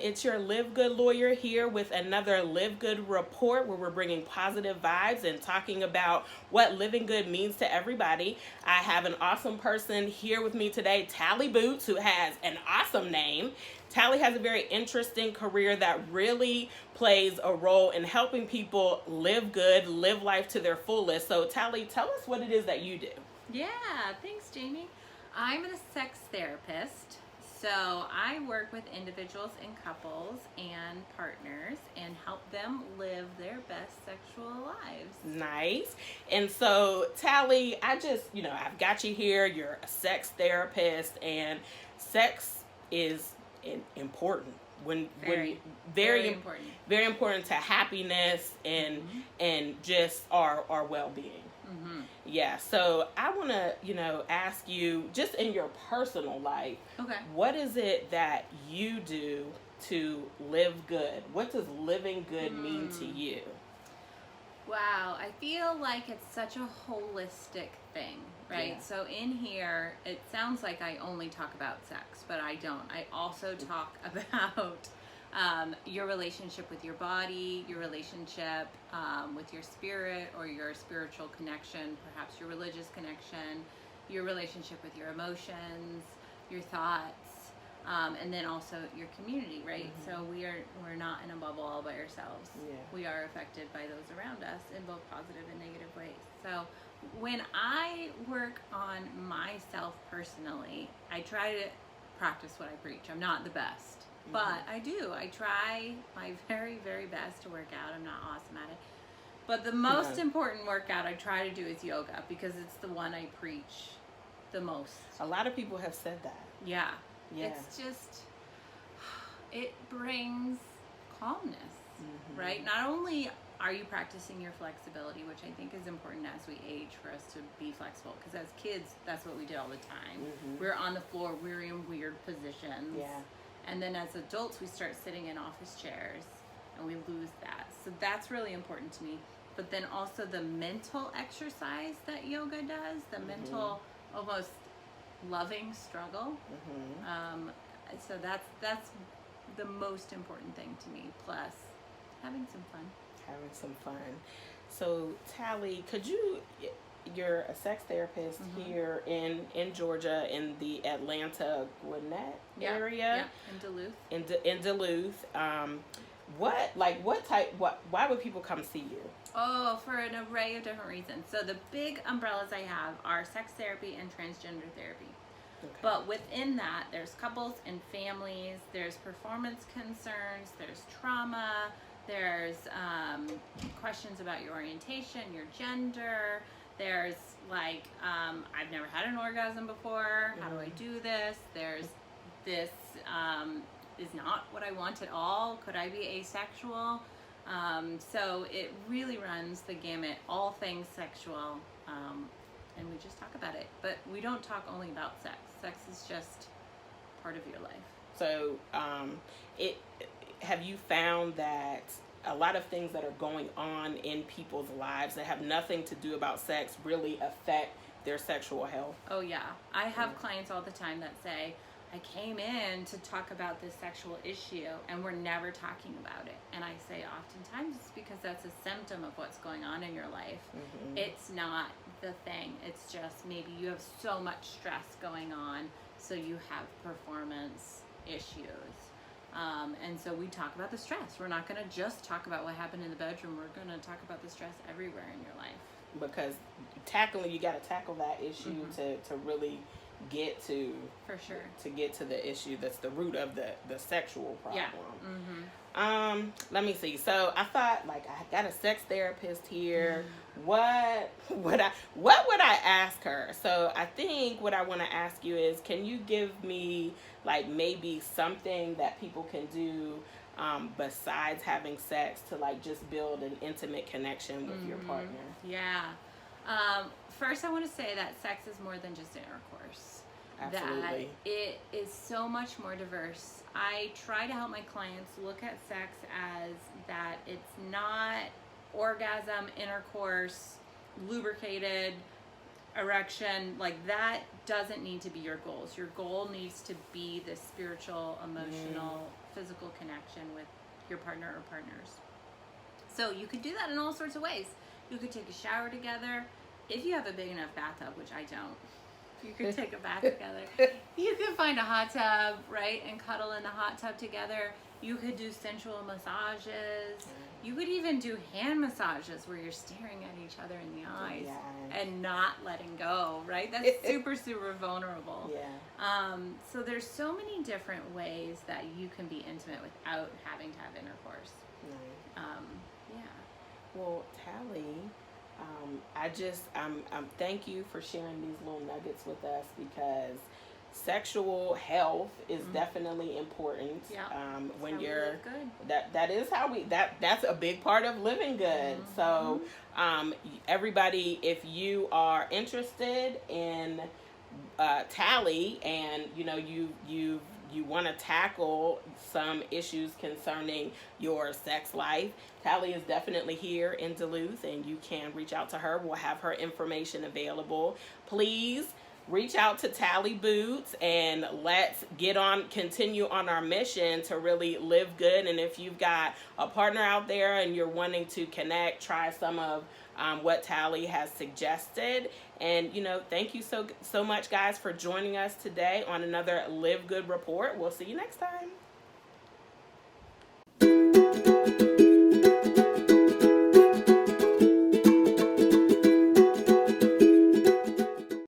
It's your Live Good Lawyer here with another Live Good Report where we're bringing positive vibes and talking about what living good means to everybody. I have an awesome person here with me today, Tali Boots, who has an awesome name. Tali has a very interesting career that really plays a role in helping people live good, live life to their fullest. So Tali, tell us what it is that you do. Yeah, thanks, Jamie. I'm a sex therapist. So I work with individuals and couples and partners and help them live their best sexual lives. Nice. And so, Tali, I've got you here. You're a sex therapist, and sex is important. Very important. Very important to happiness and and just our well-being. Mm-hmm. Yeah, so I want to, ask you, just in your personal life, Okay. what is it that you do to live good? What does living good mean to you? Wow, I feel like it's such a holistic thing, right? Yeah. So in here, it sounds like I only talk about sex, but I don't. I also talk about your relationship with your body, your relationship with your spirit or your spiritual connection, perhaps your religious connection, your relationship with your emotions, your thoughts, and then also your community, right? Mm-hmm. So we're not in a bubble all by ourselves. Yeah. We are affected by those around us in both positive and negative ways. So when I work on myself personally, I try to practice what I preach. I'm not the best. But I do. I try my very, very best to work out. I'm not awesome at it. But the most important workout I try to do is yoga because it's the one I preach the most. A lot of people have said that. Yeah. Yeah. It's just, it brings calmness, right? Not only are you practicing your flexibility, which I think is important as we age for us to be flexible, because as kids, that's what we did all the time. We're on the floor, we're in weird positions. Yeah. And then as adults, we start sitting in office chairs and we lose that. So that's really important to me. But then also the mental exercise that yoga does, the mental, almost loving struggle. So that's the most important thing to me, plus having some fun. Having some fun. So, Tali, you're a sex therapist here in Georgia, in the Atlanta Gwinnett area. Yeah, in Duluth. In Duluth. Why would people come see you? Oh, for an array of different reasons. So the big umbrellas I have are sex therapy and transgender therapy. Okay. But within that, there's couples and families, there's performance concerns, there's trauma, there's questions about your orientation, your gender. There's I've never had an orgasm before. How do I do this? There's this is not what I want at all. Could I be asexual? So it really runs the gamut, all things sexual, and we just talk about it. But we don't talk only about sex. Sex is just part of your life. So, have you found that a lot of things that are going on in people's lives that have nothing to do about sex really affect their sexual health? Oh yeah. I have clients all the time that say, I came in to talk about this sexual issue and we're never talking about it. And I say oftentimes it's because that's a symptom of what's going on in your life. It's not the thing. It's just maybe you have so much stress going on, so you have performance issues. And so we talk about the stress. We're not going to just talk about what happened in the bedroom. We're going to talk about the stress everywhere in your life. Because you got to tackle that issue to really get to, for sure, to get to the issue that's the root of the sexual problem. Yeah. Let me see. So I thought, I got a sex therapist here. What would I ask her? So I think what I want to ask you is, can you give me maybe something that people can do besides having sex to just build an intimate connection with your partner? Yeah. First, I want to say that sex is more than just intercourse. Absolutely. That it is so much more diverse. I try to help my clients look at sex as that it's not orgasm, intercourse, lubricated, erection. That doesn't need to be your goals. Your goal needs to be the spiritual, emotional, physical connection with your partner or partners. So you could do that in all sorts of ways. You could take a shower together. If you have a big enough bathtub, which I don't, you could take a bath together. You could find a hot tub, right, and cuddle in the hot tub together. You could do sensual massages. You could even do hand massages where you're staring at each other in the eyes and not letting go, right? That's super, super vulnerable. Yeah. So there's so many different ways that you can be intimate without having to have intercourse. Nice. Yeah. Well, Tali, thank you for sharing these little nuggets with us, because sexual health is definitely important. Yeah. When That's you're how we live good. that is how that's a big part of living good. So everybody, if you are interested in Tali, and you want to tackle some issues concerning your sex life, Tali is definitely here in Duluth, and you can reach out to her. We'll have her information available. Please reach out to Tali Boots, and let's continue on our mission to really live good. And if you've got a partner out there and you're wanting to connect, try some of what Tali has suggested. And thank you so much, guys, for joining us today on another Live Good Report. We'll see you next time.